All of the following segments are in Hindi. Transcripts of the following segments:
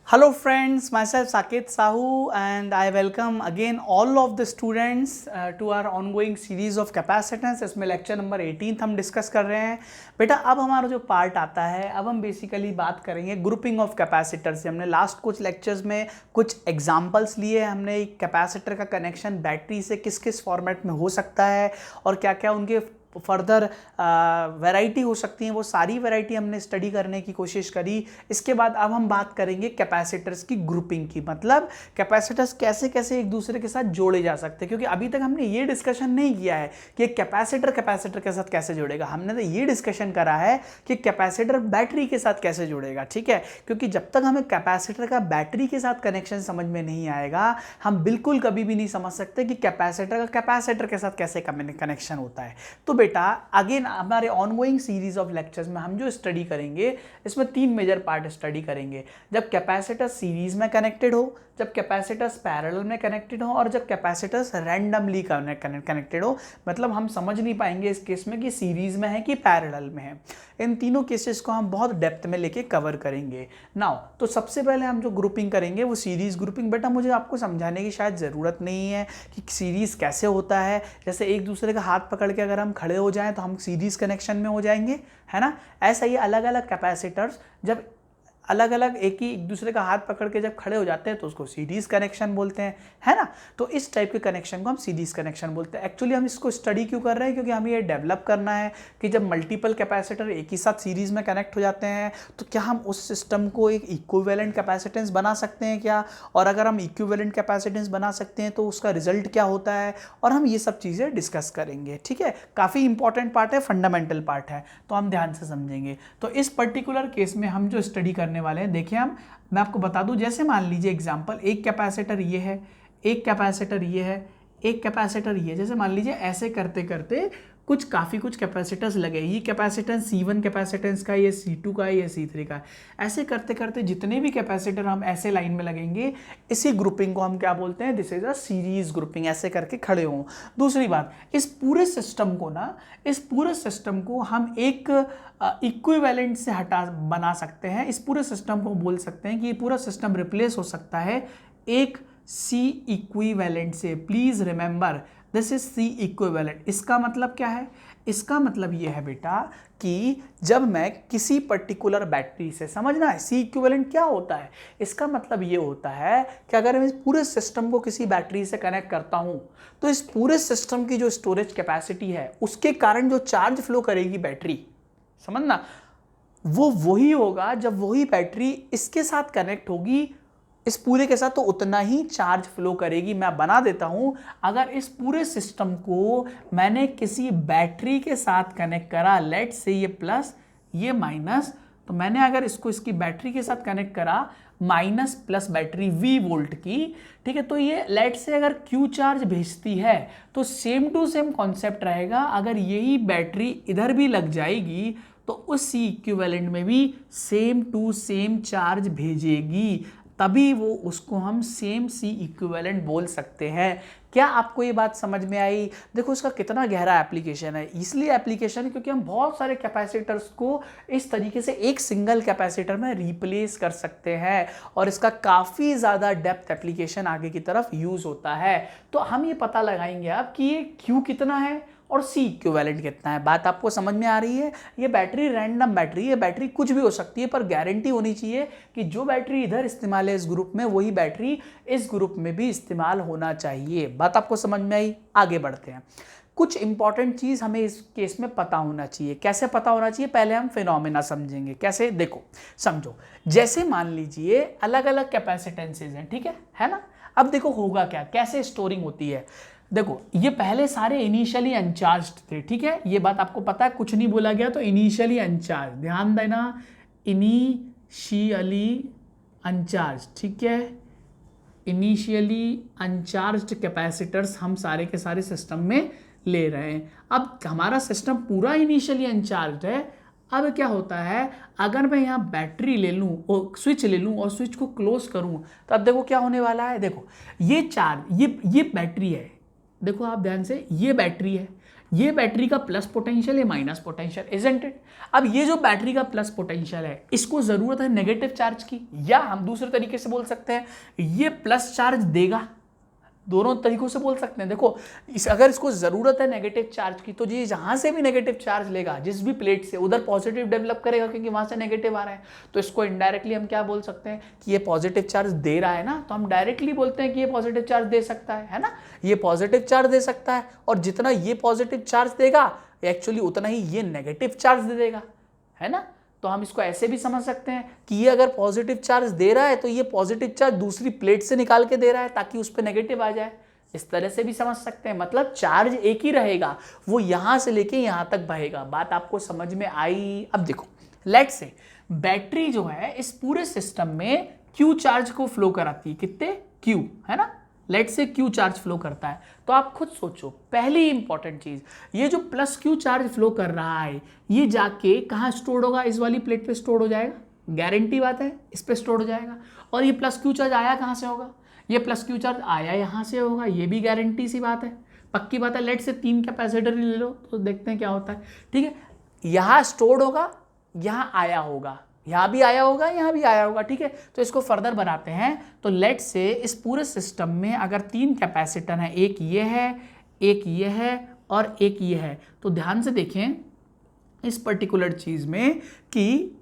Hello friends, myself Saket Sahu and I welcome again all of the students to our ongoing series of capacitance। इसमें लेक्चर नंबर 18 हम डिस्कस कर रहे हैं। बेटा अब हमारा जो पार्ट आता है, अब हम बेसिकली बात करेंगे ग्रुपिंग ऑफ कैपेसिटर से। हमने लास्ट कुछ लेक्चर्स में कुछ एग्जांपल्स लिए, हमने कैपेसिटर का कनेक्शन बैटरी से किस किस फॉर्मेट में हो सकता है और क्या क्या उनके फर्दर वैरायटी हो सकती हैं, वो सारी वैरायटी हमने स्टडी करने की कोशिश करी। इसके बाद अब हम बात करेंगे कैपेसिटर्स की ग्रुपिंग की, मतलब कैपेसिटर्स कैसे कैसे एक दूसरे के साथ जोड़े जा सकते हैं। क्योंकि अभी तक हमने ये डिस्कशन नहीं किया है कि कैपेसिटर कैपेसिटर के साथ कैसे जुड़ेगा, हमने तो ये डिस्कशन करा है कि कैपेसिटर बैटरी के साथ कैसे जुड़ेगा। ठीक है, क्योंकि जब तक हमें कैपेसिटर का बैटरी के साथ कनेक्शन समझ में नहीं आएगा, हम बिल्कुल कभी भी नहीं समझ सकते कि कैपेसिटर का कैपेसिटर के साथ कैसे कनेक्शन होता है। तो बेटा अगेन हमारे ऑनगोइंग सीरीज ऑफ लेक्चर्स में हम जो स्टडी करेंगे, इसमें तीन मेजर पार्ट स्टडी करेंगे। जब कैपेसिटर सीरीज में कनेक्टेड हो, जब कैपेसिटर्स पैरेलल में कनेक्टेड हो और जब कैपेसिटर्स रैंडमली कनेक्टेड हो। मतलब हम समझ नहीं पाएंगे इस केस में कि सीरीज में है कि पैरेलल में है। इन तीनों केसेस को हम बहुत डेप्थ में लेके कवर करेंगे। नाउ तो सबसे पहले हम जो ग्रुपिंग करेंगे वो सीरीज ग्रुपिंग। बेटा मुझे आपको समझाने की शायद ज़रूरत नहीं है कि सीरीज कैसे होता है। जैसे एक दूसरे का हाथ पकड़ के अगर हम खड़े हो जाएं तो हम सीरीज कनेक्शन में हो जाएंगे, है ना। ऐसा ही अलग अलग कैपेसिटर्स जब अलग अलग एक दूसरे का हाथ पकड़ के जब खड़े हो जाते हैं तो उसको सीरीज कनेक्शन बोलते हैं, है ना। तो इस टाइप के कनेक्शन को हम सीरीज कनेक्शन बोलते हैं। एक्चुअली हम इसको स्टडी क्यों कर रहे हैं, क्योंकि हमें ये डेवलप करना है कि जब मल्टीपल कैपेसिटर एक ही साथ सीरीज में कनेक्ट हो जाते हैं तो क्या हम उस सिस्टम को एक इक्विवेलेंट कैपेसिटेंस बना सकते हैं क्या, और अगर हम इक्विवेलेंट कैपेसिटेंस बना सकते हैं तो उसका रिजल्ट क्या होता है, और हम ये सब चीज़ें डिस्कस करेंगे। ठीक है, काफ़ी इंपॉर्टेंट पार्ट है, फंडामेंटल पार्ट है, तो हम ध्यान से समझेंगे। तो इस पर्टिकुलर केस में हम जो स्टडी करने वाले हैं, देखिए मैं आपको बता दूं, जैसे मान लीजिए एग्जांपल, एक कैपेसिटर ये है, एक कैपेसिटर ये है, एक कैपेसिटर ये। जैसे मान लीजिए ऐसे करते करते कुछ कैपेसिटर्स लगे, ये कैपेसिटेंस C1 कैपेसिटेंस का, ये C2 का, ये C3 का। ऐसे करते करते जितने भी कैपेसिटर हम ऐसे लाइन में लगेंगे, इसी ग्रुपिंग को हम क्या बोलते हैं, this is a series grouping. ऐसे करके खड़े हों। दूसरी बात, इस पूरे सिस्टम को हम एक इक्विवेलेंट से बना सकते हैं। इस पूरे सिस्टम को बोल सकते हैं कि ये पूरा सिस्टम रिप्लेस हो सकता है एक C इक्विवेलेंट से। Please remember this is C equivalent. इसका मतलब क्या है, इसका मतलब ये है बेटा कि जब मैं किसी पर्टिकुलर बैटरी से, समझना है C इक्विवेलेंट क्या होता है, इसका मतलब ये होता है कि अगर मैं इस पूरे सिस्टम को किसी बैटरी से कनेक्ट करता हूं तो इस पूरे सिस्टम की जो स्टोरेज कैपेसिटी है उसके कारण जो चार्ज फ्लो करेगी बैटरी, समझना, वो वही होगा जब वही बैटरी इसके साथ कनेक्ट होगी इस पूरे के साथ, तो उतना ही चार्ज फ्लो करेगी। मैं बना देता हूं, अगर इस पूरे सिस्टम को मैंने किसी बैटरी के साथ कनेक्ट करा, लेट से ये प्लस ये माइनस, तो मैंने अगर इसको इसकी बैटरी के साथ कनेक्ट करा, minus plus battery V volt की, ठीक है, तो ये लेट से अगर Q चार्ज भेजती है तो सेम टू सेम कॉन्सेप्ट रहेगा। अगर यही बैटरी इधर भी लग जाएगी तो उस C इक्विवेलेंट में भी सेम टू सेम चार्ज भेजेगी, तभी वो उसको हम सेम C इक्विवेलेंट बोल सकते हैं। क्या आपको ये बात समझ में आई? देखो इसका कितना गहरा एप्लीकेशन है। इसलिए एप्लीकेशन है क्योंकि हम बहुत सारे कैपेसिटर्स को इस तरीके से एक सिंगल कैपेसिटर में रिप्लेस कर सकते हैं और इसका काफ़ी ज़्यादा डेप्थ एप्लीकेशन आगे की तरफ यूज़ होता है। तो हम ये पता लगाएंगे अब कि ये Q कितना है और C इक्विवेलेंट कितना है। बात आपको समझ में आ रही है? ये बैटरी रैंडम बैटरी है, बैटरी कुछ भी हो सकती है, पर गारंटी होनी चाहिए कि जो बैटरी इधर इस्तेमाल है इस ग्रुप में, वही बैटरी इस ग्रुप में भी इस्तेमाल होना चाहिए। बात आपको समझ में आई? आगे बढ़ते हैं। कुछ इंपॉर्टेंट चीज़ हमें इस केस में पता होना चाहिए। कैसे पता होना चाहिए? पहले हम फिनोमेना समझेंगे। कैसे? देखो समझो, जैसे मान लीजिए अलग अलग कैपेसिटेंसेज हैं, ठीक है ना। अब देखो होगा क्या, कैसे स्टोरिंग होती है। देखो ये पहले सारे इनिशियली अनचार्ज्ड थे, ठीक है, ये बात आपको पता है, कुछ नहीं बोला गया तो इनिशियली अनचार्ज, ध्यान देना, इनिशियली अनचार्ज, ठीक है। इनिशियली अनचार्ज्ड कैपेसिटर्स हम सारे के सारे सिस्टम में ले रहे हैं। अब हमारा सिस्टम पूरा इनिशियली अनचार्ज्ड है। अब क्या होता है, अगर मैं यहाँ बैटरी ले लूँ और स्विच ले लूँ और स्विच को क्लोज करूँ तो अब देखो क्या होने वाला है। देखो ये चार्ज, ये बैटरी है, देखो आप ध्यान से, ये बैटरी है, ये बैटरी का प्लस पोटेंशियल है माइनस पोटेंशियल, इजंट इट। अब ये जो बैटरी का प्लस पोटेंशियल है इसको जरूरत है नेगेटिव चार्ज की, या हम दूसरे तरीके से बोल सकते हैं ये प्लस चार्ज देगा। दोनों तरीकों से बोल सकते हैं। देखो अगर इसको जरूरत है नेगेटिव चार्ज की तो ये जहां से भी नेगेटिव चार्ज लेगा जिस भी प्लेट से उधर पॉजिटिव डेवलप करेगा, क्योंकि वहां से नेगेटिव आ रहा है। तो इसको इनडायरेक्टली हम क्या बोल सकते हैं कि ये पॉजिटिव चार्ज दे रहा है ना, तो हम डायरेक्टली बोलते हैं कि ये पॉजिटिव चार्ज दे सकता है ना, ये पॉजिटिव चार्ज दे सकता है। और जितना ये पॉजिटिव चार्ज देगा एक्चुअली उतना ही ये नेगेटिव चार्ज दे देगा, है ना। तो हम इसको ऐसे भी समझ सकते हैं कि ये अगर पॉजिटिव चार्ज दे रहा है तो ये पॉजिटिव चार्ज दूसरी प्लेट से निकाल के दे रहा है ताकि उस पर नेगेटिव आ जाए। इस तरह से भी समझ सकते हैं, मतलब चार्ज एक ही रहेगा, वो यहां से लेके यहां तक बहेगा। बात आपको समझ में आई। अब देखो लेट्स से बैटरी जो है इस पूरे सिस्टम में क्यू चार्ज को फ्लो कराती है, कितने क्यू, है ना। लेट से क्यू चार्ज फ्लो करता है, तो आप खुद सोचो पहली इंपॉर्टेंट चीज, ये जो प्लस क्यू चार्ज फ्लो कर रहा है ये जाके कहाँ स्टोर होगा, इस वाली प्लेट पे स्टोर हो जाएगा, गारंटी बात है, इस पे स्टोर हो जाएगा। और ये प्लस क्यू चार्ज आया कहाँ से होगा, ये प्लस क्यू चार्ज आया यहाँ से होगा, ये भी गारंटी सी बात है, पक्की बात है। लेट से 3 कैपेसिटर ले लो तो देखते हैं क्या होता है, ठीक है। यहाँ स्टोर होगा, यहाँ आया होगा, यहाँ भी आया होगा, यहाँ भी आया होगा, ठीक है। तो इसको फर्दर बनाते हैं। तो लेट से इस पूरे सिस्टम में अगर 3 कैपेसिटर हैं, एक ये है, एक ये है और एक ये है, तो ध्यान से देखें इस पर्टिकुलर चीज में कि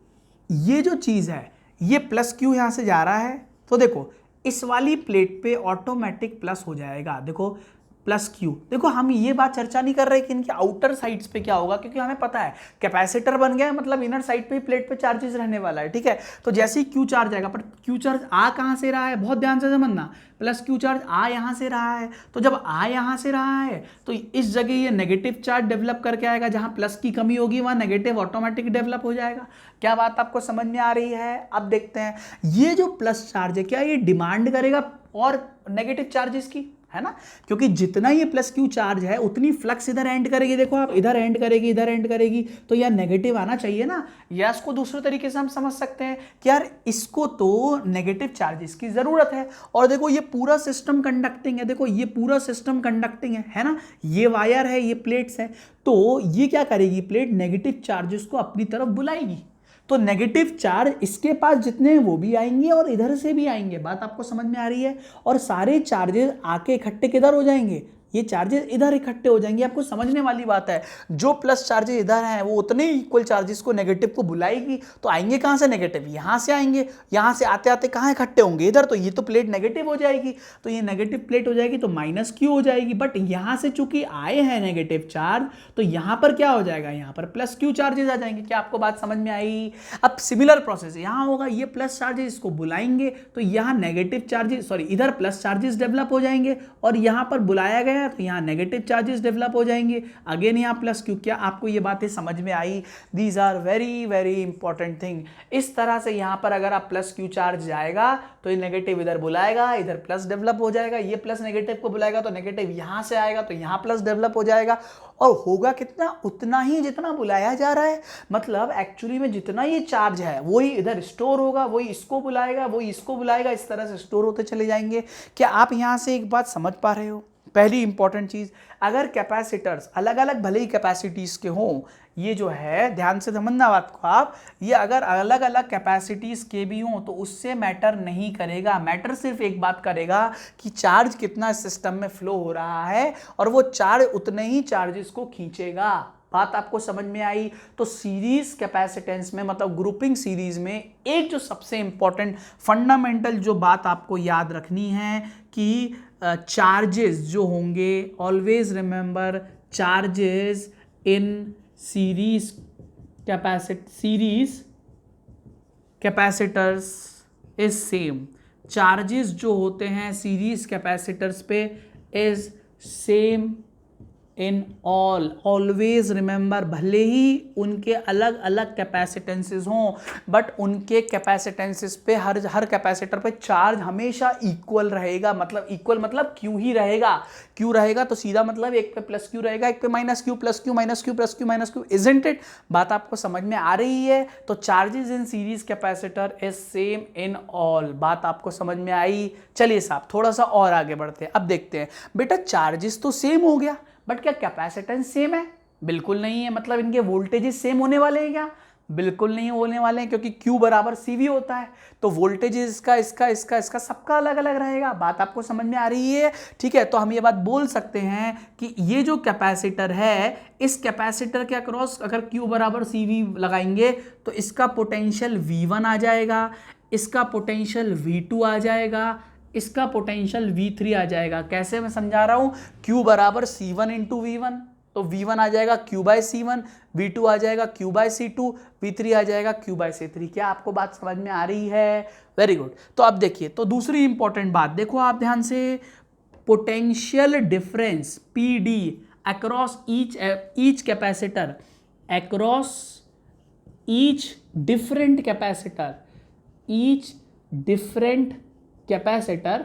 ये जो चीज है ये प्लस क्यू यहाँ से जा रहा है, तो देखो इस वाली प्लेट पे ऑटोमेटिक प्लस हो जाएगा। देखो प्लस क्यू, देखो हम ये बात चर्चा नहीं कर रहे कि इनके आउटर साइड्स पे क्या होगा, क्योंकि हमें पता है कैपेसिटर बन गया है मतलब इनर साइड पे ही प्लेट पे चार्जेस रहने वाला है, ठीक है। तो जैसे ही क्यू चार्ज आएगा, पर क्यू चार्ज आ कहाँ से रहा है, बहुत ध्यान से समझना, प्लस क्यू चार्ज आ यहाँ से रहा है। तो जब आ यहाँ से रहा है तो इस जगह ये नेगेटिव चार्ज डेवलप करके आएगा, जहाँ प्लस की कमी होगी वहाँ नेगेटिव ऑटोमेटिक डेवलप हो जाएगा। क्या बात आपको समझ में आ रही है। अब देखते हैं ये जो प्लस चार्ज है क्या ये डिमांड करेगा और नेगेटिव चार्जेस की, है ना, क्योंकि जितना ये प्लस क्यू चार्ज है उतनी फ्लक्स इधर एंड करेगी। देखो आप इधर एंड करेगी, इधर एंड करेगी, तो यार नेगेटिव आना चाहिए ना। या इसको दूसरे तरीके से हम समझ सकते हैं कि यार इसको तो नेगेटिव चार्जेस की जरूरत है। और देखो ये पूरा सिस्टम कंडक्टिंग है, देखो ये पूरा सिस्टम कंडक्टिंग है ना, ये वायर है, ये प्लेट्स है, तो ये क्या करेगी प्लेट नेगेटिव चार्जेस को अपनी तरफ बुलाएगी। तो नेगेटिव चार्ज इसके पास जितने हैं वो भी आएंगे और इधर से भी आएंगे। बात आपको समझ में आ रही है। और सारे चार्जेस आके इकट्ठे किधर हो जाएंगे, ये चार्जेस इधर इकट्ठे हो जाएंगे। आपको समझने वाली बात है, जो प्लस चार्जेस इधर हैं वो उतने इक्वल चार्जेस को नेगेटिव को बुलाएगी। तो आएंगे कहाँ से नेगेटिव, यहाँ से आएंगे, यहाँ से आते आते कहाँ इकट्ठे होंगे इधर, तो ये तो प्लेट नेगेटिव हो जाएगी। तो ये नेगेटिव प्लेट हो जाएगी तो माइनस क्यू हो जाएगी। बट यहाँ से चूंकि आए हैं नेगेटिव चार्ज तो यहाँ पर क्या हो जाएगा, यहाँ पर प्लस क्यू चार्जेस आ जाएंगे। क्या आपको बात समझ में आई। अब सिमिलर प्रोसेस यहाँ होगा, ये प्लस चार्जेस इसको बुलाएंगे तो यहाँ नेगेटिव चार्जेस इधर प्लस चार्जेस डेवलप हो जाएंगे और यहाँ पर बुलाया गया तो यहाँ नेगेटिव चार्जेस डेवलप हो जाएंगे। अगेन यहाँ प्लस क्यू। क्या आपको ये बातें समझ में आई। These are very very important thing. इस तरह से यहाँ पर अगर आप प्लस क्यू चार्ज जाएगा तो ये नेगेटिव इधर बुलाएगा, इधर प्लस डेवलप हो जाएगा, ये प्लस नेगेटिव को बुलाएगा तो नेगेटिव यहाँ से आएगा तो यहाँ प्लस डेवलप हो जाएगा। और होगा कितना, उतना ही जितना बुलाया जा रहा है। मतलब एक्चुअली में जितना ये चार्ज है वही इधर स्टोर होगा, वही इसको बुलाएगा, वही इसको बुलाएगा, इस तरह से स्टोर होते चले जाएंगे। क्या आप यहाँ से एक बात समझ पा रहे हो। पहली इंपॉर्टेंट चीज, अगर कैपेसिटर्स अलग अलग भले ही कैपेसिटीज के हों, ये जो है ध्यान से समझना बात को आप, ये अगर अलग अलग कैपेसिटीज के भी हों तो उससे मैटर नहीं करेगा। मैटर सिर्फ एक बात करेगा कि चार्ज कितना सिस्टम में फ्लो हो रहा है और वो चार्ज उतने ही चार्जेस को खींचेगा। बात आपको समझ में आई। तो सीरीज कैपेसिटेंस में मतलब ग्रुपिंग सीरीज में एक जो सबसे इंपॉर्टेंट फंडामेंटल जो बात आपको याद रखनी है कि चार्जेस जो होंगे, always remember charges in series capacitors is same. Charges जो होते हैं सीरीज कैपेसिटर्स पे is same in all. Always remember, भले ही उनके अलग अलग कैपेसिटेंसेस हों बट उनके कैपेसिटेंसेस पे हर कैपेसिटर पे चार्ज हमेशा इक्वल रहेगा। मतलब इक्वल मतलब क्यू ही रहेगा। क्यू रहेगा तो सीधा मतलब एक पे प्लस क्यू रहेगा, एक पे minus Q, plus Q minus Q, plus Q minus Q. Isn't it. बात आपको समझ में आ रही है। तो charges in series capacitor is same in all. बात आपको समझ में आई। चलिए साहब थोड़ा सा और आगे बढ़ते हैं। अब देखते हैं बेटा चार्जेस तो सेम हो गया बट क्या कैपेसिटेंस सेम है? बिल्कुल नहीं है। मतलब इनके वोल्टेजेस सेम होने वाले हैं क्या? बिल्कुल नहीं होने वाले हैं, क्योंकि Q बराबर CV होता है, तो वोल्टेजेस इसका सबका अलग अलग रहेगा। बात आपको समझ में आ रही है? ठीक है, तो हम ये बात बोल सकते हैं कि ये जो कैपेसिटर है, इस कैपेसिटर के अक्रॉस अगर Q बराबर CV लगाएंगे तो इसका पोटेंशियल V1 आ जाएगा, इसका पोटेंशियल V2 आ जाएगा, इसका पोटेंशियल V3 आ जाएगा। कैसे मैं समझा रहा हूं? Q बराबर C1 इंटू V1, तो V1 आ जाएगा Q बाय C1, V2 आ जाएगा Q बाय C2, V3 आ जाएगा Q बाय C3। क्या आपको बात समझ में आ रही है? Very good. तो अब देखिए, तो दूसरी इंपॉर्टेंट बात देखो आप ध्यान से, potential difference PD across each capacitor, across each different capacitor, each different capacitor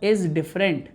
is different,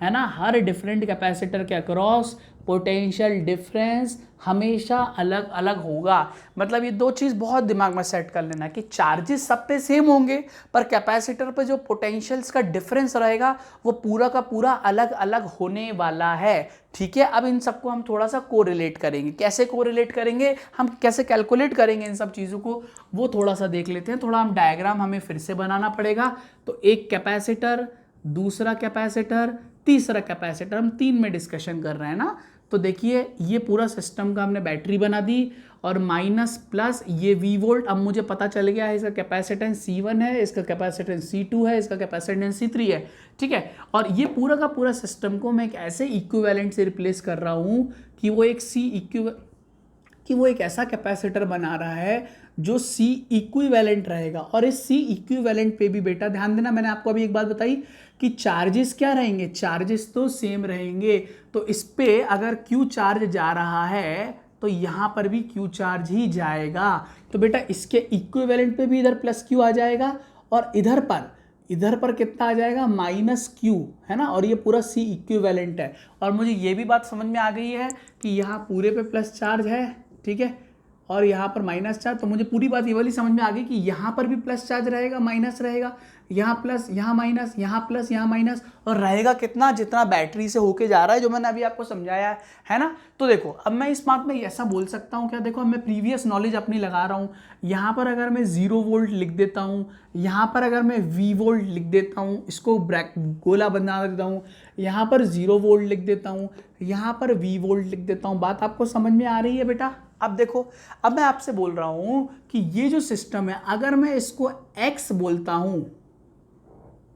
है ना। हर डिफरेंट कैपेसिटर के अक्रॉस पोटेंशियल डिफरेंस हमेशा अलग अलग होगा। मतलब ये दो चीज़ बहुत दिमाग में सेट कर लेना कि चार्जेस सब पे सेम होंगे, पर कैपेसिटर पे जो पोटेंशियल्स का डिफरेंस रहेगा वो पूरा का पूरा अलग अलग होने वाला है। ठीक है, अब इन सबको हम थोड़ा सा कोरिलेट करेंगे। कैसे कोरिलेट करेंगे, हम कैसे कैलकुलेट करेंगे इन सब चीज़ों को, वो थोड़ा सा देख लेते हैं। थोड़ा हम डायग्राम हमें फिर से बनाना पड़ेगा। तो एक कैपेसिटर, दूसरा कैपेसिटर, तीसरा कैपेसिटर, हम 3 में डिस्कशन कर रहे हैं ना। तो देखिए, ये पूरा सिस्टम का हमने बैटरी बना दी, और माइनस प्लस ये V वोल्ट। अब मुझे पता चल गया है इसका कैपेसिटेंस C1 है, इसका कैपेसिटेंस C2 है, इसका कैपेसिटेंस C3 है। ठीक है, और ये पूरा का पूरा सिस्टम को मैं एक ऐसे इक्विवेलेंट से रिप्लेस कर रहा हूँ कि वो एक ऐसा कैपेसिटर बना रहा है जो C इक्विवेलेंट रहेगा। और इस C इक्विवेलेंट पे भी बेटा ध्यान देना, मैंने आपको अभी एक बात बताई कि चार्जेस क्या रहेंगे, चार्जेस तो सेम रहेंगे। तो इस पे अगर Q चार्ज जा रहा है तो यहाँ पर भी Q चार्ज ही जाएगा। तो बेटा इसके इक्विवेलेंट पे भी इधर प्लस Q आ जाएगा, और इधर पर कितना आ जाएगा, माइनस Q, है ना। और ये पूरा C इक्विवेलेंट है। और मुझे ये भी बात समझ में आ गई है कि यहाँ पूरे पे प्लस चार्ज है, ठीक है, और यहाँ पर माइनस चार्ज। तो मुझे पूरी बात ये वाली समझ में आ गई कि यहाँ पर भी प्लस चार्ज रहेगा, माइनस रहेगा, यहाँ प्लस, यहाँ माइनस, यहाँ प्लस, यहाँ माइनस, और रहेगा कितना, जितना बैटरी से होके जा रहा है, जो मैंने अभी आपको समझाया है ना। तो देखो, अब मैं इस बात में ऐसा बोल सकता हूँ क्या, देखो मैं प्रीवियस नॉलेज अपनी लगा रहा हूँ। यहाँ पर अगर मैं 0 वोल्ट लिख देता हूँ, यहाँ पर अगर मैं V वोल्ट लिख देता हूँ, इसको गोला बना देता हूँ, यहाँ पर 0 वोल्ट लिख देता हूँ, यहाँ पर V वोल्ट लिख देता हूँ। बात आपको समझ में आ रही है बेटा? अब देखो, अब मैं आपसे बोल रहा हूं कि ये जो सिस्टम है, अगर मैं इसको x बोलता हूं,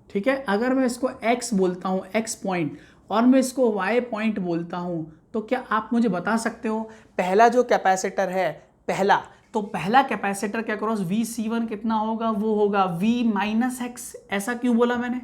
ठीक है, अगर मैं इसको x बोलता हूं, x पॉइंट, और मैं इसको y पॉइंट बोलता हूं, तो क्या आप मुझे बता सकते हो पहला जो कैपेसिटर है, पहला कैपेसिटर के अक्रॉस VC1 कितना होगा? वो होगा V माइनस x। ऐसा क्यों बोला मैंने?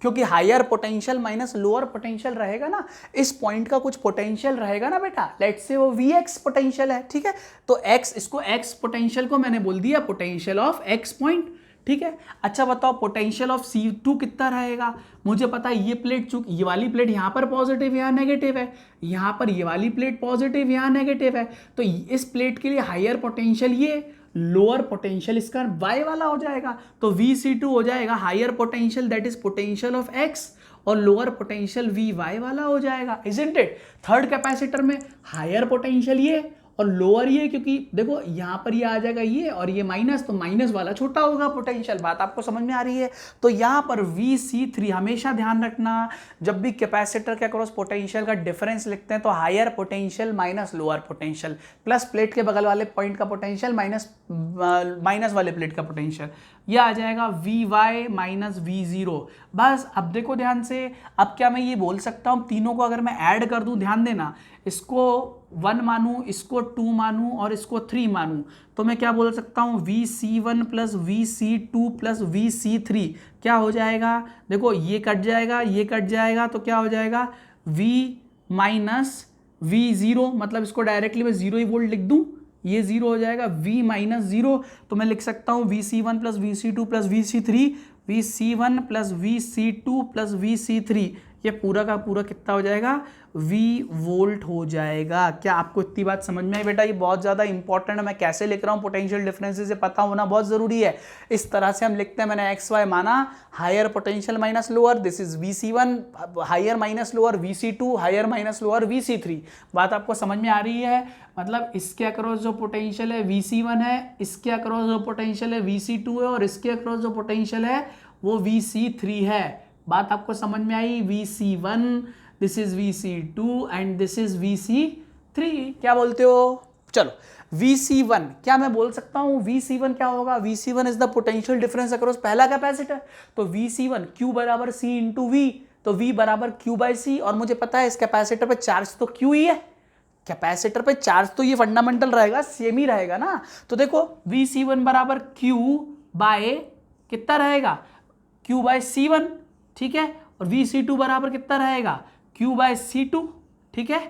क्योंकि higher potential minus lower potential रहेगा ना, इस पॉइंट का कुछ पोटेंशियल रहेगा ना बेटा, लेट्स से वो Vx पोटेंशियल है। ठीक है, तो इसको x पोटेंशियल को मैंने बोल दिया पोटेंशियल ऑफ x पॉइंट। ठीक है, अच्छा बताओ पोटेंशियल ऑफ C2 कितना रहेगा? मुझे पता है ये प्लेट, चूंकि ये वाली प्लेट यहाँ पर पॉजिटिव यहाँ नेगेटिव है, यहाँ पर ये वाली प्लेट पॉजिटिव यहाँ नेगेटिव है, तो इस प्लेट के लिए हायर पोटेंशियल ये, लोअर पोटेंशियल इसका y वाला हो जाएगा। तो VC2 हो जाएगा higher potential, that is potential of x, और लोअर पोटेंशियल Vy वाला हो जाएगा, इजंट इट। थर्ड कैपेसिटर में हायर पोटेंशियल ये और लोअर ये, क्योंकि देखो यहाँ पर ये आ जाएगा ये और ये माइनस, तो माइनस वाला छोटा होगा पोटेंशियल। बात आपको समझ में आ रही है? तो यहाँ पर VC3, हमेशा ध्यान रखना जब भी कैपेसिटर के अक्रॉस पोटेंशियल का डिफरेंस लिखते हैं तो higher potential minus lower potential, plus plate के बगल वाले पॉइंट का पोटेंशियल माइनस वाले प्लेट का पोटेंशियल, यह आ जाएगा Vy माइनस V0। बस अब देखो ध्यान से, अब क्या मैं ये बोल सकता हूँ तीनों को अगर मैं ऐड कर दूं, ध्यान देना, इसको 1 मानूं, इसको 2 मानूं और इसको 3 मानूं, तो मैं क्या बोल सकता हूँ VC1 plus VC2 plus VC3 क्या हो जाएगा? देखो ये कट जाएगा, ये कट जाएगा, तो क्या हो जाएगा V माइनस V0, मतलब इसको डायरेक्टली मैं 0 ही वोल्ट लिख दूं, ये 0 हो जाएगा। V माइनस 0, तो मैं लिख सकता हूँ VC1 plus VC2 plus VC3, VC1 plus VC2 plus VC3, ये पूरा का पूरा कितना हो जाएगा, V वोल्ट हो जाएगा। क्या आपको इतनी बात समझ में आई बेटा? ये बहुत ज़्यादा इंपॉर्टेंट है, मैं कैसे लिख रहा हूँ पोटेंशियल डिफरेंसेस से पता होना बहुत ज़रूरी है। इस तरह से हम लिखते हैं, मैंने XY माना, higher potential minus lower, this is VC1, higher minus lower VC2, higher minus lower VC3। बात आपको समझ में आ रही है? मतलब इसके अक्रॉस जो पोटेंशियल है VC1 है, इसके अक्रॉस जो पोटेंशियल है VC2 है, और इसके अक्रॉस जो पोटेंशियल है वो VC3 है। बात आपको समझ में आई? VC1, this is VC2 and this is VC3। क्या बोलते हो? चलो VC1 क्या मैं बोल सकता हूं? VC1 क्या होगा? VC1 is the potential difference across पहला कैपेसिटर। तो VC1 Q बराबर C इंटू V, तो V बराबर Q बाई C, और मुझे पता है इस कैपेसिटर पे चार्ज तो Q ही है, कैपेसिटर पे चार्ज तो ये फंडामेंटल रहेगा, सेम ही रहेगा ना। तो देखो VC1 बराबर Q बाय कितना रहेगा, Q बाय C1, ठीक है, और VC2 बराबर कितना रहेगा, Q बाय C2, ठीक है,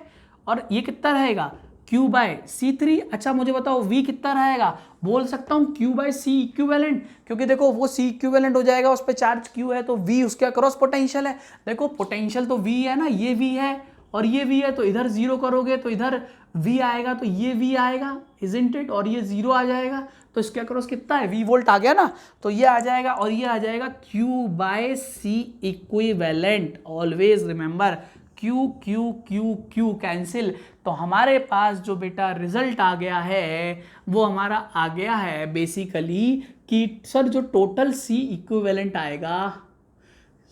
और ये कितना रहेगा, Q बाय C3। अच्छा मुझे बताओ V कितना रहेगा? बोल सकता हूँ Q बाय C इक्विवेलेंट, क्योंकि देखो वो C इक्विवेलेंट हो जाएगा, उस पर चार्ज Q है, तो V उसके अक्रॉस पोटेंशियल है। देखो पोटेंशियल तो V है ना, ये V है और ये V है, तो इधर जीरो करोगे तो इधर V आएगा, तो ये V आएगा, इजंट इट, और ये जीरो आ जाएगा, तो इसके अक्रॉस कितना है, V वोल्ट आ गया ना, तो ये आ जाएगा, और ये आ जाएगा Q by C equivalent. Always remember Q Q Q Q cancel. तो हमारे पास जो बेटा रिजल्ट आ गया है वो हमारा आ गया है बेसिकली कि सर जो टोटल C इक्विवेलेंट आएगा,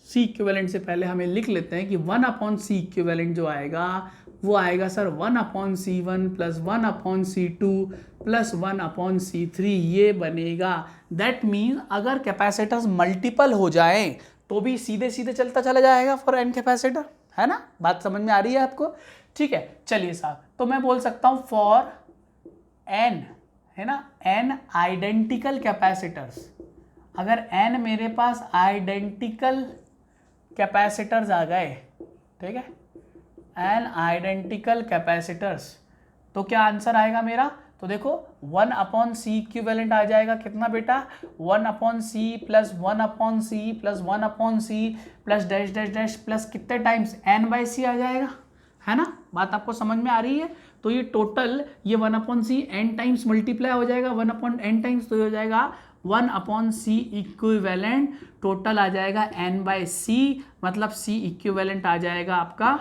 C इक्विवेलेंट से पहले हमें लिख लेते हैं कि 1/C इक्विवेलेंट जो आएगा वो आएगा sir 1/C1 plus 1/C2 plus 1/C3, ये बनेगा। दैट मीन्स अगर कैपेसिटर्स मल्टीपल हो जाएं तो भी सीधे सीधे चलता चला जाएगा फॉर एन कैपेसिटर, है ना? बात समझ में आ रही है आपको? ठीक है, चलिए साहब, तो मैं बोल सकता हूं फॉर एन, है ना, एन आइडेंटिकल कैपेसिटर्स, अगर एन मेरे पास आइडेंटिकल कैपेसिटर्स आ गए, ठीक है, एन आइडेंटिकल कैपेसिटर्स, तो क्या आंसर आएगा मेरा? तो देखो 1/C इक्विवेलेंट आ जाएगा कितना बेटा, 1/C plus 1/C plus 1/C plus dash dash dash plus कितने टाइम्स n/C आ जाएगा, है ना? बात आपको समझ में आ रही है? तो ये टोटल ये 1/C n टाइम्स मल्टीप्लाई हो जाएगा 1/n टाइम्स, तो हो जाएगा 1/C इक्विवेलेंट, टोटल आ जाएगा n/C, मतलब C इक्विवेलेंट आ जाएगा आपका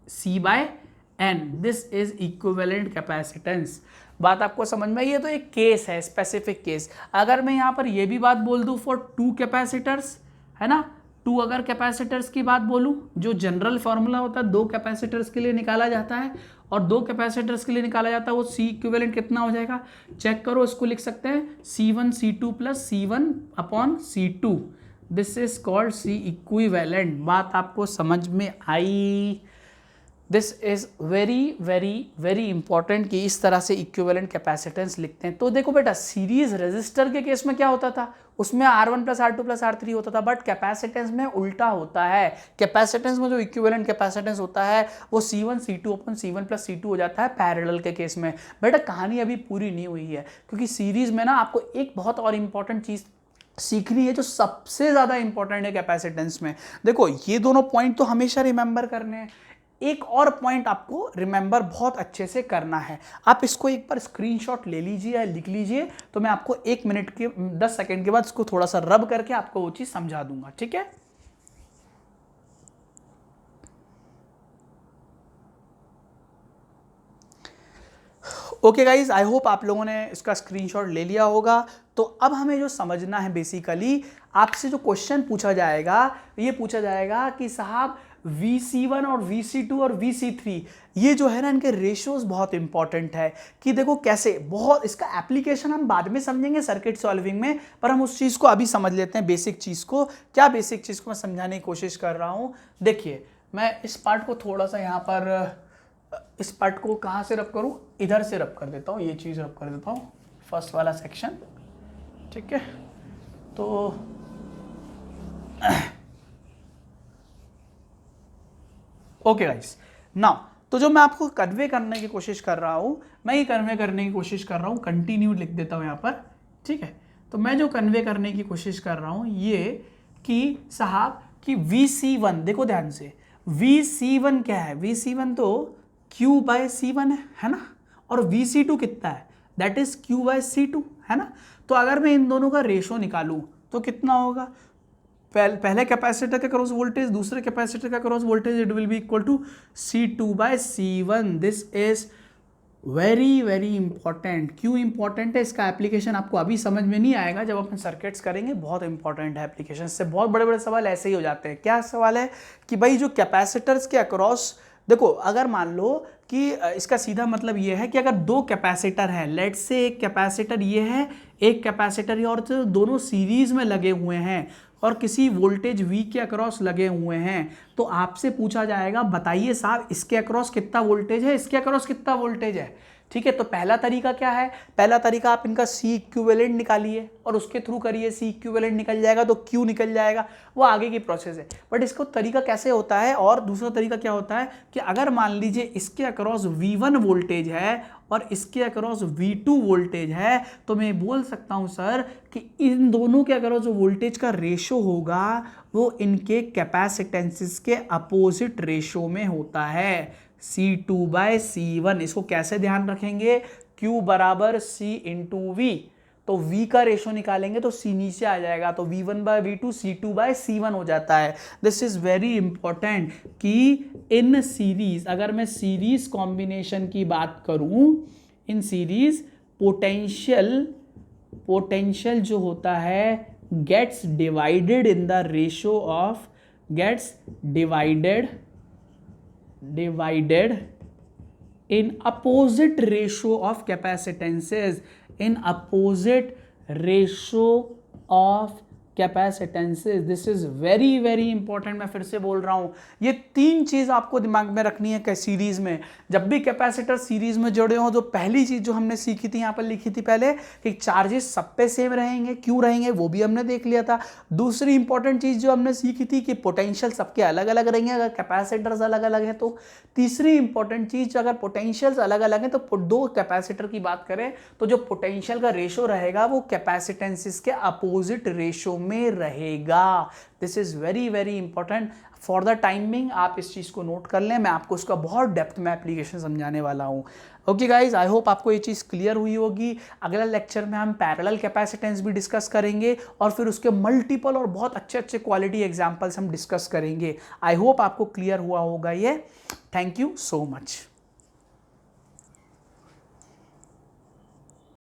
C/n। This is equivalent capacitance. बात आपको समझ में आई? ये तो एक केस है, स्पेसिफिक केस। अगर मैं यहाँ पर ये भी बात बोल दूँ फॉर 2 कैपेसिटर्स, है ना, 2 अगर कैपेसिटर्स की बात बोलूँ, जो जनरल फॉर्मूला होता है 2 कैपेसिटर्स के लिए निकाला जाता है, और 2 कैपेसिटर्स के लिए निकाला जाता है वो C इक्विवेलेंट कितना हो जाएगा, चेक करो, इसको लिख सकते हैं C1 C2 plus C1/C2, this is called C equivalent. बात आपको समझ में आई? This is very very very important कि इस तरह से इक्विवेलेंट कैपेसिटेंस लिखते हैं। तो देखो बेटा, सीरीज रेजिस्टर के केस में क्या होता था, उसमें R1 plus R2 plus R3 होता था, बट कैपेसिटेंस में उल्टा होता है। कैपेसिटेंस में जो इक्विवेलेंट कैपेसिटेंस होता है वो C1 C2/C1 प्लस C2 हो जाता है पैरेलल के केस में। बेटा कहानी अभी पूरी नहीं हुई है, क्योंकि सीरीज में ना आपको एक बहुत और इंपॉर्टेंट चीज़ सीखनी है जो सबसे ज़्यादा इंपॉर्टेंट है कैपेसिटेंस में। देखो ये दोनों पॉइंट तो हमेशा रिमेंबर करने हैं, एक और पॉइंट आपको रिमेंबर बहुत अच्छे से करना है। आप इसको एक बार स्क्रीनशॉट ले लीजिए या लिख लीजिए, तो मैं आपको 1 मिनट के 10 सेकंड के बाद इसको थोड़ा सा रब करके आपको वो चीज़ समझा दूंगा, ठीक है? ओके गाइज, आई होप आप लोगों ने इसका स्क्रीनशॉट ले लिया होगा। तो अब हमें जो समझना है बेसिकली, आपसे जो क्वेश्चन पूछा जाएगा, ये पूछा जाएगा कि साहब VC1 और VC2 और VC3 ये जो है ना, इनके रेशियोज बहुत इंपॉर्टेंट है कि देखो कैसे, बहुत इसका एप्लीकेशन हम बाद में समझेंगे सर्किट सॉल्विंग में, पर हम उस चीज़ को अभी समझ लेते हैं, बेसिक चीज़ को। क्या बेसिक चीज़ को मैं समझाने की कोशिश कर रहा हूँ? देखिए, मैं इस पार्ट को थोड़ा सा यहाँ पर, इस पार्ट को कहाँ से रब करूँ, इधर से रब कर देता हूँ, ये चीज़ रब कर देता हूँ, फर्स्ट वाला सेक्शन, ठीक है? तो ओके गाइस, नाउ तो जो मैं आपको कन्वे करने की कोशिश कर रहा हूँ, मैं ये कन्वे करने की कोशिश कर रहा हूँ, कंटिन्यू लिख देता हूँ यहाँ पर, ठीक है? तो मैं जो कन्वे करने की कोशिश कर रहा हूँ ये कि साहब कि VC1, देखो ध्यान से, VC1 क्या है, VC1 तो Q/C1 है ना, और VC2 कितना है, दैट इज Q/C2 है ना। तो अगर मैं इन दोनों का रेशो निकालूं तो कितना होगा, पहले कैपेसिटर का क्रॉस वोल्टेज दूसरे कैपेसिटर का cross voltage, it will be equal to C2/C1। This is very very important. क्यों इंपॉर्टेंट है, इसका एप्लीकेशन आपको अभी समझ में नहीं आएगा, जब अपन सर्किट्स करेंगे बहुत इंपॉर्टेंट है एप्लीकेशन। से बहुत बड़े बड़े सवाल ऐसे ही हो जाते हैं। क्या सवाल है कि भाई जो कैपेसिटर्स के अक्रॉस, देखो अगर मान लो कि इसका सीधा मतलब ये है कि अगर दो कैपेसिटर हैं, लेट्स से एक कैपेसिटर ये है, एक कैपेसिटर ये, और तो दोनों सीरीज में लगे हुए हैं और किसी वोल्टेज V के अक्रॉस लगे हुए हैं, तो आपसे पूछा जाएगा बताइए साहब इसके अक्रॉस कितना वोल्टेज है, इसके अक्रॉस कितना वोल्टेज है। ठीक है, तो पहला तरीका क्या है, पहला तरीका आप इनका C इक्विवेलेंट निकालिए और उसके थ्रू करिए, C इक्विवेलेंट निकल जाएगा तो Q निकल जाएगा, वो आगे की प्रोसेस है। बट इसको तरीका कैसे होता है, और दूसरा तरीका क्या होता है कि अगर मान लीजिए इसके अक्रॉस V1 वोल्टेज है और इसके अक्रॉस V2 वोल्टेज है, तो मैं बोल सकता हूं सर कि इन दोनों के अक्रॉस जो वोल्टेज का रेशो होगा वो इनके कैपेसिटेंसेस के अपोजिट रेशो में होता है, C2/C1। इसको कैसे ध्यान रखेंगे, Q बराबर C इंटू V, तो V का रेशो निकालेंगे तो C नीचे आ जाएगा, तो V1/V2 C2/C1 हो जाता है। दिस इज वेरी इंपॉर्टेंट कि इन सीरीज, अगर मैं सीरीज कॉम्बिनेशन की बात करूं, इन सीरीज पोटेंशियल जो होता है gets divided in the ratio of, gets divided in opposite ratio of capacitances, in opposite ratio of capacitances. This is very very important. मैं फिर से बोल रहा हूं, ये तीन चीज आपको दिमाग में रखनी है सीरीज में। जब भी कैपेसिटर सीरीज में जुड़े हो तो पहली चीज जो हमने सीखी थी, यहां पर लिखी थी पहले, कि चार्जेस सब पे सेम रहेंगे, क्यों रहेंगे वो भी हमने देख लिया था। दूसरी इंपॉर्टेंट चीज जो हमने सीखी थी कि पोटेंशियल सबके अलग अलग रहेंगे अगर कैपेसिटर्स अलग अलग है तो। तीसरी इंपॉर्टेंट चीज, अगर पोटेंशियल्स अलग अलग है तो दो कैपेसिटर की बात करें तो जो पोटेंशियल का रेशो रहेगा वो कैपेसिटेंसेस के अपोजिट रेशो में रहेगा। This is very very important. For the timing आप इस चीज को नोट कर लें, मैं आपको उसका बहुत डेप्थ में एप्लीकेशन समझाने वाला हूं। ओके गाइज, आई होप आपको ये चीज क्लियर हुई होगी। अगला लेक्चर में हम पैरेलल कैपेसिटेंस भी डिस्कस करेंगे और फिर उसके मल्टीपल और बहुत अच्छे अच्छे क्वालिटी एग्जांपल्स हम डिस्कस करेंगे। आई होप आपको क्लियर हुआ होगा ये। Thank you so much.